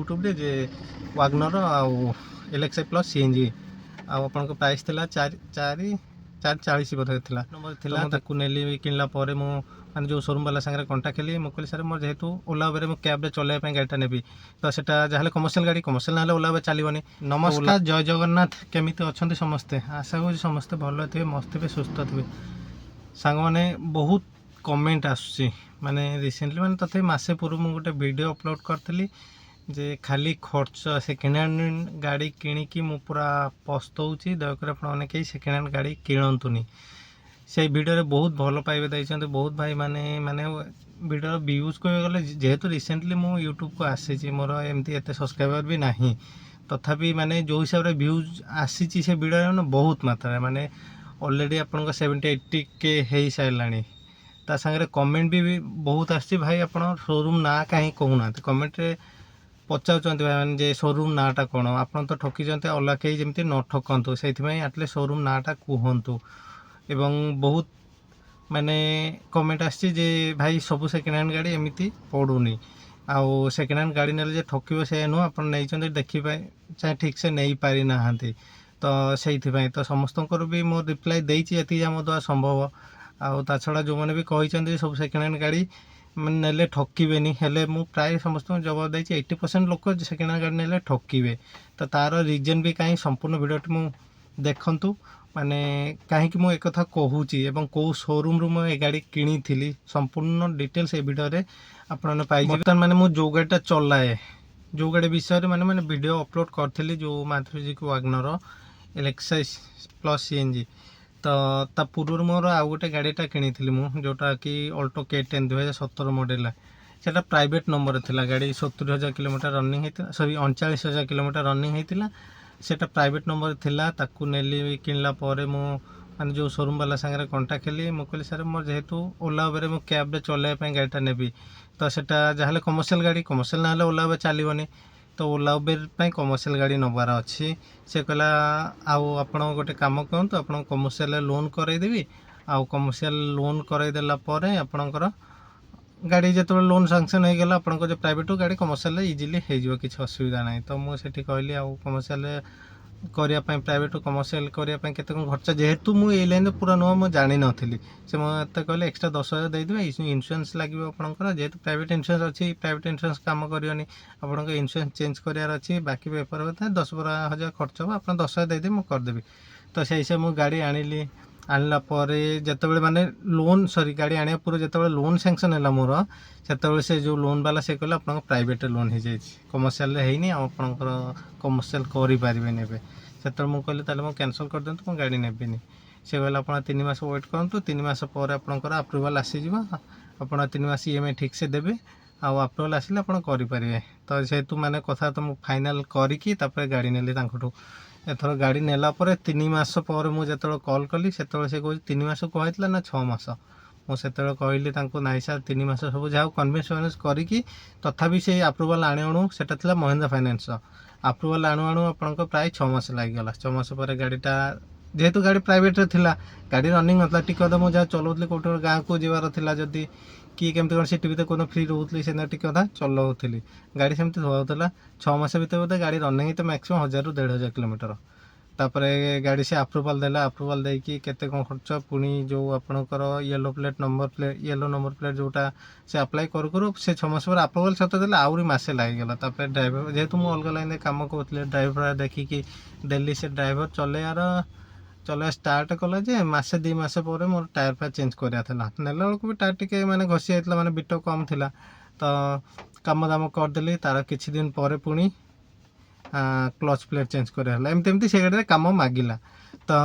YouTube रे जे Wagner आउ LXI plus CNG आपन प्राइस थिला 440 बोधे थिला नंबर थिला ताकू नेली किनला परे मो माने जो शोरूम वाला संगे कांटेक्ट केली मो कहली सर मोर जेहेतु ओला उबेर मो कैब रे चलाय पे गाड़ीटा नेबी तो सेटा जाहले कमर्शियल गाड़ी कमर्शियल नाले ओला उबेर चलीबनी। नमस्कार जय जगन्नाथ केमिति अछंती समस्ते आशा करू समस्ते भलो थिबे मस्त थिबे सुस्थ थिबे। सांग माने बहुत कमेंट आसुची माने रिसेंटली माने तथे मासे पूर्व मु गोटे वीडियो अपलोड करथली जे खाली खर्च सेकेंड हैंड गाड़ी किणिकी मु पूरा पस्तौची दयकर आपने कहीं सेकेंड हैंड गाड़ी किणतुनी। से वीडियो रे बहुत भल पाइबे दैछन्ते बहुत भाई माने माने वीडियो व्यूज को गले जेहेतु रिसेंटली मु यूट्यूब को आसी मोर एमती एते सब्सक्राइबर भी नाही तथापि माने जो हिसाब रे व्यूज आसी से वीडियो रे बहुत मात्रा माने ऑलरेडी आपन 70-80 के हेई साइलानी ता संगे कमेंट भी बहुत आसी भाई आपन शोरूम ना कहीं कहूना कमेंट रे पचाउचंती भाई माने जे शोरूम नाटा कोन आपन तो ठकी जंते अलग कहीं जेमती न ठकंतु सेथिमै आटले शोरूम नाटा कुहंतु एवं बहुत माने कमेंट आसी जे भाई सब सेकेंड हैंड गाड़ी एमिति पड़ुनी आउ सेकेंड हैंड गाड़ी नेले जे ठकिबो से नु आपन नै चंते देखि पाए चाहे ठीक से नै पारि ना हंती तो सेइथिबै तो समस्तंकर भी मो रिप्लाई देइछि एति जा मो द्वारा संभव आउ ता छडा जो माने भी कहिचंती सब सेकेंड हैंड गाड़ी नेले ठकिबेनी हेले मु प्राय समस्त जवाब देइछि 80% लोक सेकेंड हैंड गाड़ी नेले ठकिबे तो तार रीजन भी काई संपूर्ण वीडियो मु देखंतु माने कहीं मु एक कथा कहूची एवं को शोरूम रू मु ए गाड़ी किनी थिली संपूर्ण डिटेल्स ए वीडियो रे आपन पाई बर्तमान माने मु जो गाड़ीटा चलाए जो गाड़ी विषय रे माने वीडियो अपलोड करथिली जो माथुरी जी को वागनर एलएक्सआई प्लस सीएनजी तो ता पूर्व मोर आ गोटे गाड़ीटा किनी थिली मु जोटा कि ऑल्टो K10 2017 मॉडल सेटा प्राइवेट नंबर थिला गाड़ी 70,000 किलोमीटर रनिंग हेतिला सॉरी 39,000 किलोमीटर रनिंग हेतिला सेटा प्राइवेट नंबर थिला ताकू नेली किनला परे मो माने जो शोरूम वाला संगे कांटेक्ट केली मो कहली सर मोर जेहेतु ओला उबेर मो कैब रे चलाय पे गाड़ीटा नेबी तो सेटा जाहले कमर्शियल गाड़ी कमर्शियल नाले ओला उबेर चलीबनी तो ओला उबेर पे कमर्शियल गाड़ी नबार अछि से कहला आउ आपण गोटे काम करंतु आपण कमर्शियल लोन कराई देबी आउ कमर्शियल लोन कराई देला परे आपणकर गाड़ी जो लोन सांक्शन हो गला आपन जो प्राइवेट गाड़ी कमर्शियल इजिली हो किसी असुविधा ना तो मुझे कहली आउ कमर्शियल करने प्राइवेट कमर्शियल करने केते खर्चा जेहेतु मुझे लाइन पूरा नुह मुझे जानी नी से मत कहले एक्सट्रा 10,000 देदेवे इन्शुरांस लगे आपंकर जेहेतु प्राइवेट इन्शुरांस अच्छी प्राइवेट इन्शुरांस काम करनी आपंकर इन्शुरांस चेंज करार अच्छी बाकी पेपर होता 10-12 हज़ार खर्च हो आप 10,000 देदेवे मुझे करदेवी तो से हिसाब मुझे गाड़ी आनिली आनला परे जतबेले माने लोन सॉरी गाड़ी आने पूरा जतबेले लोन सैंक्शन हैला मोर सेतबेले से जो लोन वाला से कहला आपन प्राइवेट लोन हो जाय कमर्शियल रे हेनी आपनकर कमर्शियल करि पारिबे नेबे सेतबेले मु कहले ताले मु कैंसिल कर देंतु मु गाड़ी नेबेनी से कहला आपन 3 मास वेट करंतु 3 मास परे आपनकर अप्रूवल आसी जिवो आपन 3 मास ईएमआई ठीक से देबे आ अप्रूवल आसिले आपन करि पारिबे तो जेतु माने कथा तो मु फाइनल करी की तापर गाड़ी नेली तांकठू एथर गाड़ी नेला परे 3 मास पर मु जतबेले कॉल कली सेतबेले से कहै 3 मास कहैतला ना 6 मास मु सेतबेले कहली तांको नाइ सर 3 मास सब जाऊ कन्विन्स करी की तथापि से अप्रूवल आने अणु सेटा थिला महिंद्रा फाइनेंस अप्रूवल आणु अणु आपनको प्राय 6 मास लागि गला 6 मास पर गाड़ीटा जेहेतु गाड़ी प्राइवेट रे थिला गाड़ी रनिंग नथला टिकट मु जा चलौतली कोठर गाँ को जीवार थिला जदी कि केमती कोन सिटी भीतर कोनो फ्री रहउतली से टिक कथा चलाउतली गाड़ी सेमती होउतला 6 मास भीतर बोधे गाड़ी रनिंग तो मैक्सिमम 1000 ରୁ 1,500 किलोमीटर तापरे गाड़ी से अप्रूवल देला अप्रूवल दे कि केते कोन खर्च पुनी जो आपनकर येलो नंबर प्लेट जोटा से अप्लाई करू से 6 मास पर अप्रूवल सत देला आउरी मासे लागि गेला तापरे ड्राइवर जेहेतु मु अलग लाइन काम करथले ड्राइवर देखि कि दिल्ली से ड्राइवर चले स्टार्ट कला जे मासे 2 मास पर मोर टायर फा चेंज करिया थला नेला बेलको भी टायर टिके माने घसी आइतला माने बिटो कम थिला तो काम दाम कर देली तार किछि दिन पर पुनी क्लच प्लेट चेंज करिया एमती से गाड़ी काम मागिला तो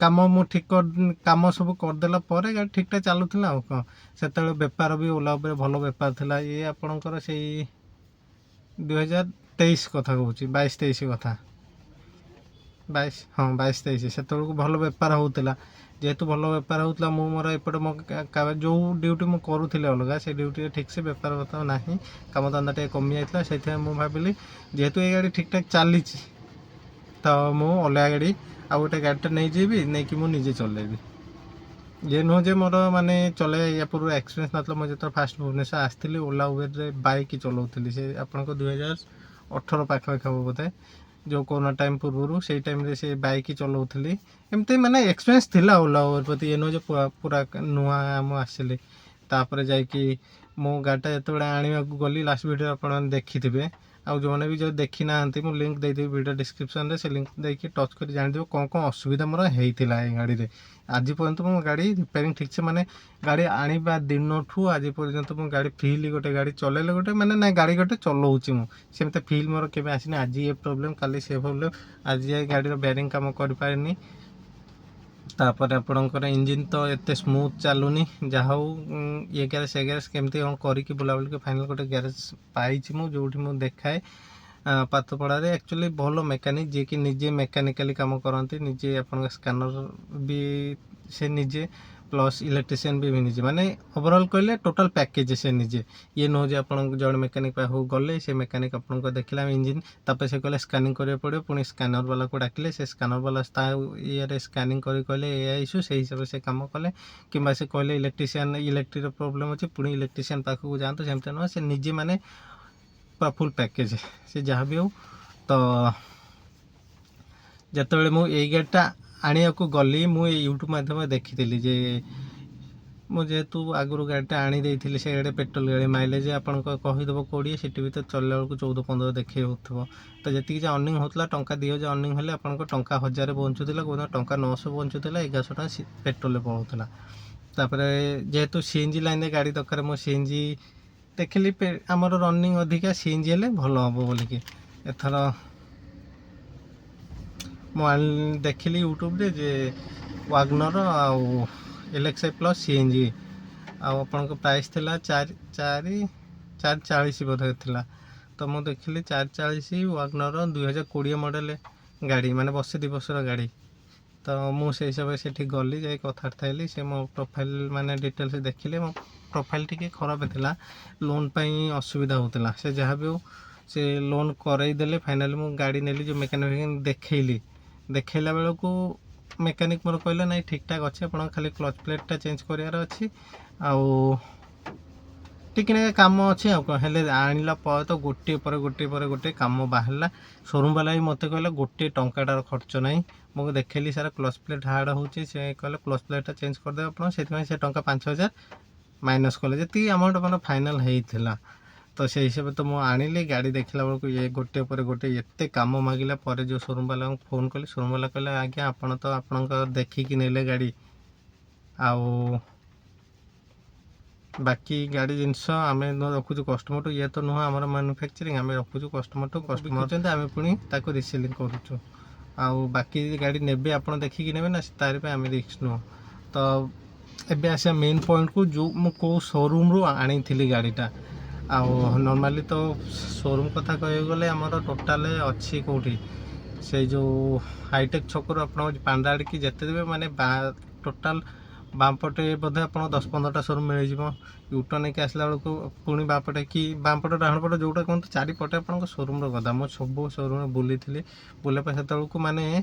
काम मु ठीक कर काम सब करदेला पर गाड़ी ठीक ठाक चलुला से बेपार भी ओला उपर भल बेपार थिला ये आपणकर से 2023 कथा कहूँ 22-23 कथा 22 हाँ 22-23 से भल बेपार होता जेहेतु भल बेपार होता मु मोर एपटे मो जो ड्यूटी मु करूली अलग से ड्यूटी ठीक से बेपार बता ना काम धंदा टे कमी जाता से मुझे भाविली जेहेतु ये गाड़ी ठीक ठाक चली तो मु अलग गाड़ी आ गोटे गाड़ीटा नहीं जीवी नहीं कि मुझे चलेबी ये नुह जे मोर माने चले या पूर्व एक्सपीरियंस ना मुझे तो फास्ट भुवनेश्वर आसती ओला उबेर बाइक चलाऊली से आपन 2018 पाखापाखि हम बोधे जो कोरोना टाइम पूर्व से टाइम से बाइक चलाऊली एमती माने एक्सपीरियंस थिला ओला उबेर प्रति ये नुह जे पूरा नुआ आम आसिली तापर जाकि मो गाड़ीटा जो आने गली लास्ट वीडियो आप देखिथे आउ जो भी जो देखी ना मुझे लिंक देदेवी वीडियो डिस्क्रिप्शन से लिंक देके टच कर जान कौन कौन असुविधा मोर होता है गाड़ी में आज पर्यंत मो गाड़ी रिपेयरिंग ठीक से माने गाड़ी आने दिन ठू आज पर्यंत मो गाड़ी फील गोटे गाड़ी चलैले गोटे माने ना गाड़ी गोटे चलाऊँगी मुझे फील मोर के आसनी आज ये प्रोब्लेम काली से प्रोब्लेम आज ये गाड़ी बेरिंग कम कर पारे तापर आपणकर इंजिन तो एत स्मूथ चलुनी जहाँ ये ग्यारेज से ग्यारेज केमती करके बुलाबुल फाइनाल गोटे ग्यारेज पाई जो देखाए पाथपड़ा एक्चुअली भल मेकानिक जी कि निजे मेकानिकाली काम करती निजे अपन स्कानर भी से निजे प्लस इलेक्ट्रीशियन भी निजे माने ओवरऑल कहले टोटल पैकेज से निजे ये नुह जे आपन जड़े मेकानिक पाखु गले से मेकानिक आपन को देखला इंजिन तापर से कहले स्कानिंग करिया पड़े पुणी स्कानर वाला को डाकिले से स्कानर वाला ये स्कानिंग करी कहले ए इश्यू से हिसाब से काम कले कि से कहले इलेक्ट्रीशियन इलेक्ट्रिक प्रोब्लेम अच्छे पुणी इलेक्ट्रीशियन पाखु जातु सेमती नुह से निजे माने पूरा फुल पैकेज से जहाँ भी हो तो जिते मुझे गाड़ीटा आने को गली मुझे यूट्यूब माध्यम देखी जे मुझेतु आगुरी गाड़ीटा आनी देती से गाड़ी पेट्रोल गाड़ी माइलेज आपन कहीदेव 20 सीटी भी तो चलने बेलू 14-15 देखे हो तो जी अर्निंग होता टंका 2000 अर्निंग हेल्ले आप टंका 1000 बचुला कौन टंका 900 बचुला 1100 टका पेट्रोल पड़ूला तापर जेहेतु सीएनजी लाइन गाड़ी दरकार मो सीएनजी देखिली आमर रनिंग अधिका सीएनजी हेल्ले भल हम बोलिकी एथर मुझे देखिली यूट्यूब रे जे वागनर आउ एलएक्सआई प्लस सीएनजी आपन प्राइस थिला 440 बोधे थिला तो मुझे देखिली 440 वागनर 2020 मॉडल गाड़ी माने वर्षे 2 वर्षर गाड़ी तो मुझे हिसाब से गली जाए कथबार्ता हेली से मो प्रोफाइल माने डिटेल्स देखिले मो प्रोफाइल टी खराब था लोन पाई असुविधा होता से जहाँ भी हो से लोन करईदे फाइनाली मु गाड़ी नेली जो मेकानिक देखली देखला बेलू को मेकानिक मोर कहले ना ठीक ठाक अच्छे आप खाली क्लच प्लेटा चेंज करार अच्छी आउ टिके कम अच्छे आनिला पर तो गोटे पर गोटे कम बाहर शोरूम वाला भी मत कहला गोटे टंकाटार खर्च ना मुझे देखली सारा क्लच प्लेट हार्ड होचे से कहले क्लच प्लेटा चेंज करदे आप से टंका 5000 माइनस कले जी अमाउंट मैंने फाइनाल होता तो से हिसाब तो मुझे आनिली गाड़ी देखला बेलू ये गोटे पर गोटे एत कम मागिला पर जो शोरूम वाला फोन कली शोरूम वाला कहले आज्ञा आपन तो आपण देखिकी नेले गाड़ी आउ बाकी गाड़ी जिनस आम रखुचु कस्टमर टू ये तो नुह आम मैन्युफैक्चरिंग आम रखुचु कस्टमर टू कस्टमर आम पुणी ताको रिसेलिंग करुचु आउ बाकी गाड़ी नेबे आप देखिकी नेबे ना तार आम रिस्क नुह तो एबे आसिया मेन पॉइंट को जो मो शोरूम रू आनी थी गाड़ीटा आउ नॉर्मली तो शोरूम कथा कह गले आमर टोटाल अच्छी कौटी से जो हाईटेक छक आप पांडा आड़की जिते देवे माने टोटाल बामपटे बोधे आप 10-15टा शोरूम मिल जाए यूटर्न नहीं आसला बेलू पुणी बापटे कि बामपटे डाण पटे जोटा कहते चारिपटे आप शोरूम गदा मुझे सब शोरूम बुली बुले से माने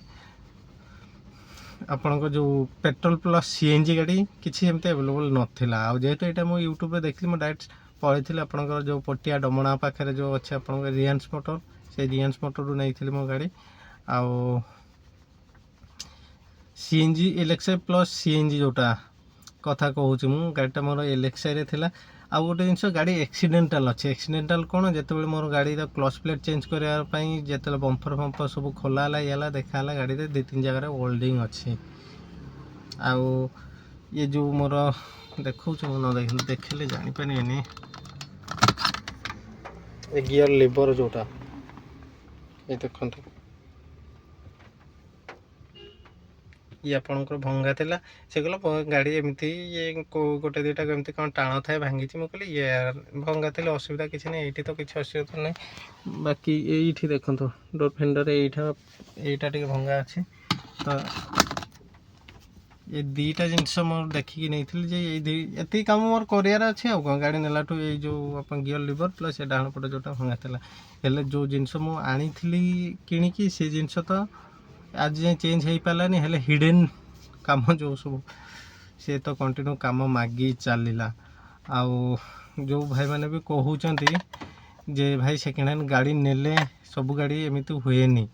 आपण जो पेट्रोल प्लस सीएनजी गाड़ी किसी एमती अवेलेबल नाला जेहेतु यहाँ मुझे यूट्यूब रे देखली मुझे डायरेक्ट पढ़ी आपंकर जो पटिया डमणा पाखे जो अच्छे आप रियांस मोटर से रियांस मोटर रू नहीं मो गाड़ी आउ सीएनजी एलएक्सआई प्लस सीएनजी जोटा कथा कहूँ मु गाड़ीटा मोर एलएक्सआई रे थिला आउ गोटे जिनस गाड़ी एक्सीडेंटाल अच्छे एक्सीडेंटाल कौन जिते मोर गाड़ी क्लच प्लेट चेंज करने जिते बम्पर फम्पर सब खोला ये देखा गाड़ी में 2-3 जगह ओल्डिंग अच्छी आउ ये जो मोर देखो न देखले जापारे गियर लिवर जोटा ये देखो ये आपंकर भंगा था से कहला गाड़ी एमती ये गोटे 2टा एमती कौन टाण थाए भांगी मुझे कहली ये भंगा थे असुविधा किसी नहीं ये तो किसी असुविधा नहीं बाकी ये देखो डोर फेंडर यहीटा टे भंगा अच्छे तो ये 2टा जिनस मोर देखिकी नहीं ये कम मोर करार अच्छे आ गाड़ी नेला ये जो आप गियर लिवर प्लस ये डाण पटे जोटा भंगा था हेल्ले जो जिनस मुझे आनी किणिकी से जिनस तो आज जाए चेंज हो पारानी हेल्ले हिडेन काम जो सब सी तो कंटिन्यू काम मागी चलला। जो भाई मैंने भी कहते जे भाई सेकेंड हैंड गाड़ी नेले सब गाड़ी एमती हुएनि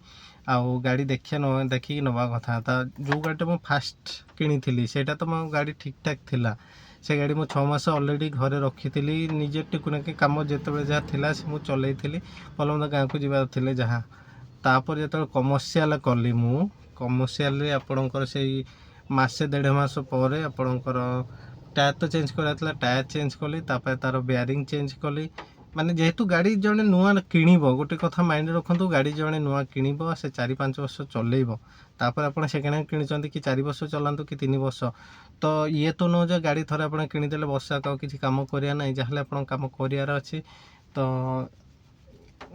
आउ गाड़ी देखिए नवा कथा। जो गाड़ी मुझे फास्ट किनी से तो मो गाड़ी ठीक ठाक थिला। से गाड़ी मुझे 6 मास अलरेडी घरे रखी निजे टिकुनाके कम जिते जहाँ थिला से मुझे चलई भल मत गाँव को जीवार थे जहाँ तापर जो कमर्शियल कली मु कमर्शियल आपणकर से मसे 1.5 मास पर आपणकर टायर तो चेंज कराला टायर चेंज कली तार बेयरिंग चेंज कली माने जेहेतु गाड़ी जड़े नुआ किणव गोटे कथा माइंड रखु गाड़ी जड़े नुआ किणव से 4-5 वर्ष चलेब तापर आप सेकेंड हैंड किणी कि 4 वर्ष चलातु कि 3 वर्ष तो ये तो नुह जो गाड़ी थोड़े आप किणीदे वर्षा किसी कम करा ना जहाँ आप कम करार अच्छी तो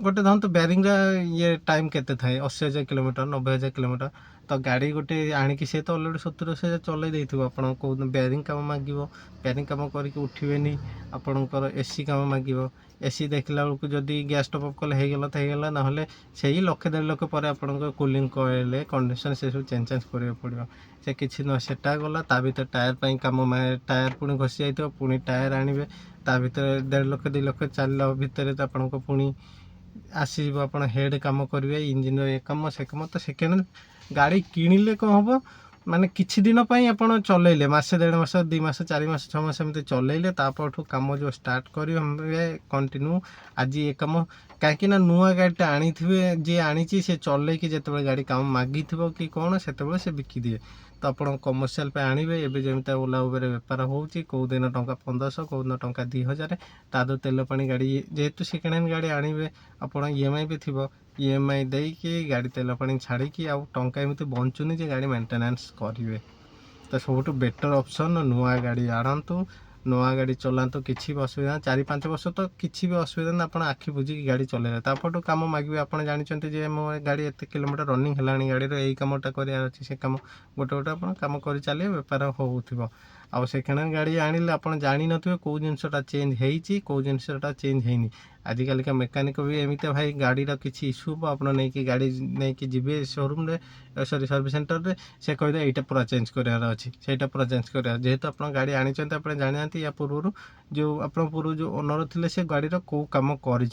गोटे धरत बेरिंग ये टाइम केते थाए 80,000 किलोमीटर 90,000 किलोमीटर तो गाड़ी गोटे आणिकी सी तो अलरेडी 70-80,000 चलई देथिबो आपण को बेरिंग काम मागिबो बेरिंग काम करके उठिबेनी आपणकर एसी काम मागिबो एसी देखला बेलू जदि गैस टॉप अप कले हेगला तो हेगला ना हले सेही 1,00,000-1.5 लाख पर आपणकर कूलिंग कॉइल कंडीशन से सब चेंज करियो पड़िबो से किछि न सेटा गला ता भीतर टायर पई काम टायर पुणी घसी जाइतो पुणी टायर आनिबे ता भीतर 1.5 लाख 2 लाख चलला भीतर तो आपणको पुणी आसीब आप हेड कम करेंगे इंजिन ये कम से कम तो सेकेंड गाड़ी किणिले कौन हम माने किछि दिन आप चलैले मसे 1.5 मास 2 मास 4 मास 6 मास एमती चलैले तापरठू कम जो स्टार्ट करेंगे कंटिन्यू आज ये कम कहीं नुआ गाड़ी आनी जी आनी से चलैकी जिते गाड़ी कम मागी कि कौन से बिकी दिए तो आप कमर्शियल पे आणवे एवं जमी ओला उबेर बेपार होची कौ दिन टंका 1500 कौ दिन टंका 2000 ताद तेल पानी गाड़ी जेहेतु सेकेंड हैंड गाड़ी आणवे आप EMI भी थी EMI देकी गाड़ी तेल पानी छाड़ी आउ टंका एमती बंचुनी जे गाड़ी मेंटेनेंस करेंगे तो सब बेटर ऑप्शन नुआ गाड़ी आणतु नुआ गाड़ी चलातु किसी भी असुविधा 4-5 वर्ष तो किसी भी असुविधा ना आप आखि बुझिकी गाड़ी चलेगा तापटू कम मागे आप जानते जे मो गाड़ी एत किलोमीटर रनिंग है गाड़ी यही कमटा करार अच्छे से कम गोटे गोटे आप कम कर चलिए बेपार होगा आउ सेकेंड हैंड गाड़ी आनिले आप जानी नथिबे कौ जिनसटा चेंज होईची कौ जिनसटा चेंज होइनी आजिकल का मेकानिक भी एमती भाई गाड़ीर किसी इश्यू हो आप नहीं गाड़ी नहीं जी शोरूम रे सॉरी सर्विस सेंटर रे से कहदे एटा पूरा चेंज करार अच्छी से पूरा चेंज करार जेहेतु आप गाड़ी आनी आप जानी या पूर्व जो आप पूर्व जो ओनर थे से गाड़ीर कौ कम कर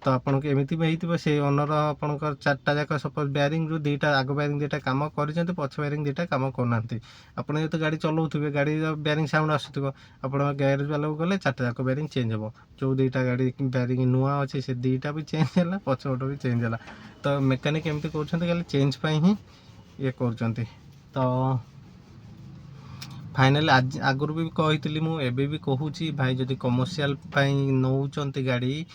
तो आपन को एमती भी होती से ओनर आपंकर 4टा जाक सपोज बेयरिंग रू 2टा आग बेयरिंग 2टा कम कर पछ बेयरिंग 2टा कम करना आपड़ जो गाड़ी चलाऊे गाड़ी बेयरिंग साउंड आसुव आप गैरेज वाला को गले 4टा जाक बेयरिंग चेंज हो जो 2टा गाड़ी बेयरिंग नुआ अच्छे से 2टा भी चेंज है पछपट भी चेंज है तो मेकानिक एमती कर चेंज पर ही ये कर तो फाइनाली आज आगुरी भी कही मुझे भी कहूँ भाई जदि कमर्शियल नौकरी गाड़ी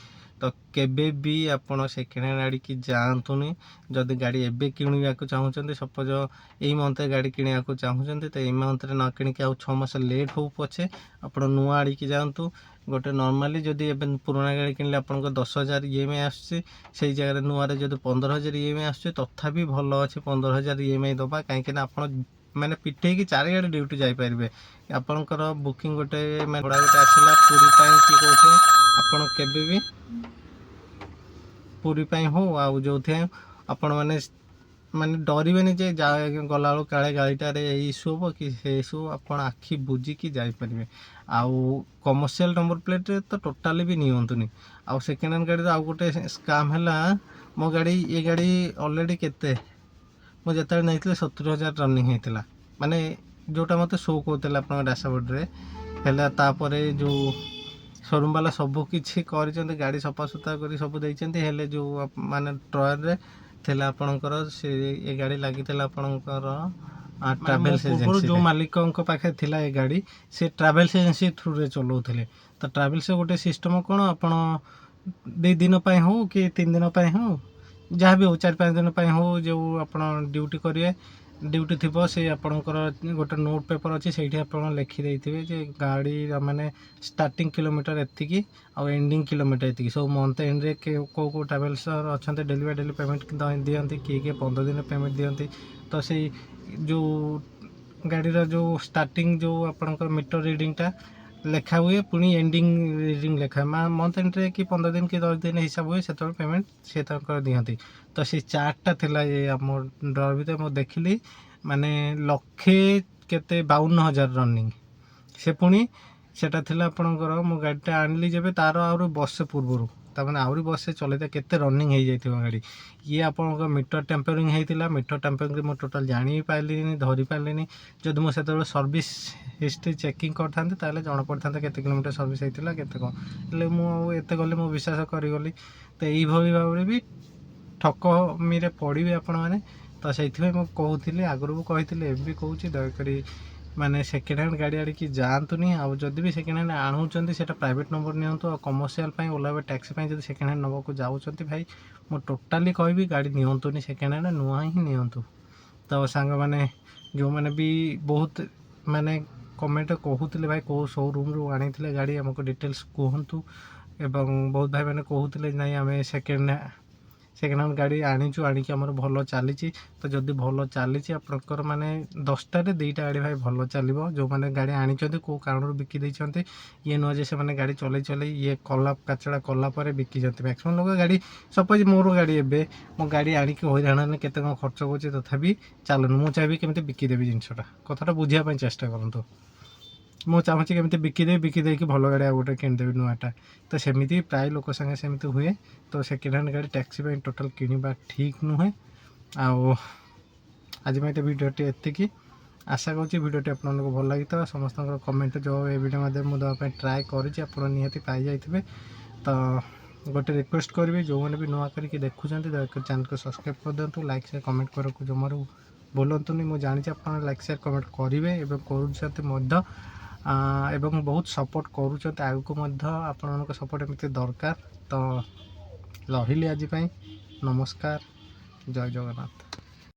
तो केबे भी आपण सेकेंड हैंड गाड़ी की जातुनि जदि गाड़ी एबे किणवा चाहते सपोज यही मंथ गाड़ी किणा चाहते तो यही मंथ न किणिक आउ 6 मास लेट हो पछे आप नुआ आड़ी की जातु गोटे नॉर्मली जदि एबे पुराना गाड़ी किणले आपन 10,000 EMI आसुची से जगह नुआरे जदि 15,000 EMI आसुची तथापि भल अच्छे 15,000 EMI दबा कहीं आपण मैंने पिटे की 4 गाड़ी ड्यूटी जापारे आपणकर बुकिंग गोटे गोड़ा गोटे आसला पूरी कि कौटे आपण केबे भी पूरी हो आउ जो आपण मैंने माने डरबे जे गला काले गाड़ीटार इश्यू हम कि इश्यू आप आखि बुझिकी जापारे आउ कमर्शियल नंबर प्लेट तो टोटाली भी नियंतुनी आउ सेकेंड हैंड गाड़ी आउ गोटे स्काम है मो गाड़ी ये गाड़ी ऑलरेडी केते मुझे जो नहीं 70,000 रनिंग होता माने जोटा मत शो कहते आप डैशबोर्ड है तापर जो शोरूम वाला सब किसी कर गाड़ी सफासुतरा कर सब देते जो माने ट्रयर थे आपणकर से ये गाड़ी लगी आपणकर ट्रावेल्स एजेंसी जो मालिक पाखे थिला ये गाड़ी से ट्रावेल्स एजेंसी थ्रू रे चलाउथिले तो ट्रावेल्स गोटे सिस्टम कौन आपण 2 दिन हो कि 3 दिन हो जहाँ भी हो 4-5 दिन हो जो आप ड्यूटी करेंगे ड्यूटी थी से आपणकर गोटे नोट पेपर अच्छी से लिखिदे जे गाड़ी माने स्टार्टिंग किलोमीटर एतिकी आ एंडिंग किलोमीटर एतिकी सब मंथ एंड रे कौ ट्रावेल्स अच्छा डेली बाय डेली पेमेंट दिखती किए 15 दिन पेमेंट दिखती तो से जो गाड़ीर जो स्टार्टिंग जो आपणकर मीटर रीडिंगटा लेखा हुए पुणी एंडिंग रीडिंग लेखा मंथ एंड रे कि 15 दिन कि 10 दिन हिसाब हुए से पेमेंट से दिखती तो से चार्टटा थिला ये आम डर भर मुझे देखिली माने 1,40,000 କେତେ 52,000 ରନିଂ। ସେ ପୁଣି ସେଟା ଥିଲା ଆପଣଙ୍କର ମୁଁ ଗାଡ଼ିଟା ଆଣିଲି ଯେବେ ତାର ଆହୁରି ବର୍ଷେ ପୂର୍ବରୁ, ତାମାନେ ଆହୁରି ବର୍ଷେ ଚଲେଇथा କେତେ ରନିଂ ହେଇଯାଇଥିବ ଗାଡ଼ି। ଇଏ ଆପଣଙ୍କ ମିଟର ଟେମ୍ପରିଂ ହେଇଥିଲା। ମିଟର ଟେମ୍ପରିଂରେ ମୁଁ ଟୋଟାଲ୍ ଜାଣି ପାରିଲିନି, ଧରି ପାରିଲିନି। ଯଦି ମୁଁ ସେତେବେଳେ ସର୍ଭିସ୍ ହିଷ୍ଟ୍ରି ଚେକିଂ କରିଥାନ୍ତି ତାହେଲେ ଜଣାପଡ଼ିଥାନ୍ତା କେତେ କିଲୋମିଟର ସର୍ଭିସ୍ ହେଇଥିଲା କେତେ କ'ଣ। ହେଲେ ମୁଁ ଆଉ ଏତେ ଗଲି ମୁଁ ବିଶ୍ୱାସ କରିଗଲି। ତ ଏଇଭଳି ଭାବରେ ବି ଠକମିରେ ପଡ଼ିବେ ଆପଣମାନେ। ତ ସେଇଥିପାଇଁ ମୁଁ କହୁଥିଲି, ଆଗରୁ ବି କହିଥିଲି, ଏବେ ବି କହୁଛି, ଦୟାକରି ମାନେ ସେକେଣ୍ଡ ହ୍ୟାଣ୍ଡ ଗାଡ଼ି ଆଡ଼ିକି ଯାଆନ୍ତୁନି। ଆଉ ଯଦି ବି ସେକେଣ୍ଡ ହ୍ୟାଣ୍ଡ ଆଣୁଛନ୍ତି ସେଇଟା ପ୍ରାଇଭେଟ୍ ନମ୍ବର ନିଅନ୍ତୁ। ଆଉ କମର୍ସିଆଲ୍ ପାଇଁ ଓଲା ଉବେର ଟ୍ୟାକ୍ସି ପାଇଁ ଯଦି ସେକେଣ୍ଡ ହ୍ୟାଣ୍ଡ ନେବାକୁ ଯାଉଛନ୍ତି ଭାଇ, ମୁଁ ଟୋଟାଲି କହିବି ଗାଡ଼ି ନିଅନ୍ତୁନି ସେକେଣ୍ଡ ହ୍ୟାଣ୍ଡ, ନୂଆ ହିଁ ନିଅନ୍ତୁ। ତ ସାଙ୍ଗମାନେ ଯେଉଁମାନେ ବି ବହୁତ ମାନେ କମେଣ୍ଟ କହୁଥିଲେ ଭାଇ କେଉଁ ସୋରୁମ୍ରୁ ଆଣିଥିଲେ ଗାଡ଼ି ଆମକୁ ଡିଟେଲ୍ସ କୁହନ୍ତୁ। ଏବଂ ବହୁତ ଭାଇମାନେ କହୁଥିଲେ ନାଇଁ ଆମେ ସେକେଣ୍ଡ ହ୍ୟାଣ୍ଡ ଗାଡ଼ି ଆଣିଛୁ, ଆଣିକି ଆମର ଭଲ ଚାଲିଛି। ତ ଯଦି ଭଲ ଚାଲିଛି ଆପଣଙ୍କର ମାନେ 10ଟାରେ 2ଟା ଗାଡ଼ି ଭାଇ ଭଲ ଚାଲିବ। ଯେଉଁମାନେ ଗାଡ଼ି ଆଣିଛନ୍ତି କେଉଁ କାରଣରୁ ବିକି ଦେଇଛନ୍ତି, ଇଏ ନୁହଁ ଯେ ସେମାନେ ଗାଡ଼ି ଚଲେଇ ଇଏ କାଚଡ଼ା କଲା ପରେ ବିକିଛନ୍ତି। ମ୍ୟାକ୍ସିମମ୍ ଲୋକ ଗାଡ଼ି, ସପୋଜ ମୋର ଗାଡ଼ି ଏବେ ମୋ ଗାଡ଼ି ଆଣିକି ହଇରାଣ ହେଲେ କେତେ କ'ଣ ଖର୍ଚ୍ଚ କରୁଛି, ତଥାପି ଚାଲୁନି। ମୁଁ ଚାହିଁବି କେମିତି ବିକିଦେବି ଜିନିଷଟା, କଥାଟା ବୁଝିବା ପାଇଁ ଚେଷ୍ଟା କରନ୍ତୁ। ମୁଁ ଚାହୁଁଛି କେମିତି ବିକି ଦେଇକି ଭଲ ଗାଡ଼ି ଆଉ ଗୋଟେ କିଣିଦେବି ନୂଆଟା। ତ ସେମିତି ପ୍ରାୟ ଲୋକ ସାଙ୍ଗେ ସେମିତି ହୁଏ। ତ ସେକେଣ୍ଡ ହ୍ୟାଣ୍ଡ ଗାଡ଼ି ଟ୍ୟାକ୍ସି ପାଇଁ ଟୋଟାଲ୍ କିଣିବା ଠିକ୍ ନୁହେଁ। ଆଉ ଆଜି ପାଇଁ ତ ଭିଡ଼ିଓଟି ଏତିକି। ଆଶା କରୁଛି ଭିଡ଼ିଓଟି ଆପଣମାନଙ୍କୁ ଭଲ ଲାଗିଥିବ। ସମସ୍ତଙ୍କର କମେଣ୍ଟ ଯେଉଁ ଏ ଭିଡ଼ିଓ ମାଧ୍ୟମରେ ମୁଁ ଦେବା ପାଇଁ ଟ୍ରାଏ କରିଛି ଆପଣ ନିହାତି ପାଇଯାଇଥିବେ। ତ ଗୋଟେ ରିକ୍ୱେଷ୍ଟ କରିବି, ଯେଉଁମାନେ ବି ନୂଆ କରିକି ଦେଖୁଛନ୍ତି ଦୟାକରି ଚ୍ୟାନେଲକୁ ସବସ୍କ୍ରାଇବ୍ କରିଦିଅନ୍ତୁ। ଲାଇକ୍ ସେୟାର କମେଣ୍ଟ କରିବାକୁ ଜମାରୁ ଭୁଲନ୍ତୁନି। ମୁଁ ଜାଣିଛି ଆପଣ ଲାଇକ୍ ସେୟାର କମେଣ୍ଟ କରିବେ ଏବଂ କରୁଛନ୍ତି ମଧ୍ୟ, ଏବଂ ବହୁତ ସପୋର୍ଟ କରୁଛନ୍ତି। ଆଗକୁ ମଧ୍ୟ ଆପଣମାନଙ୍କ ସପୋର୍ଟ ଏମିତି ଦରକାର। ତ ରହିଲି ଆଜି ପାଇଁ, ନମସ୍କାର, ଜୟ ଜଗନ୍ନାଥ।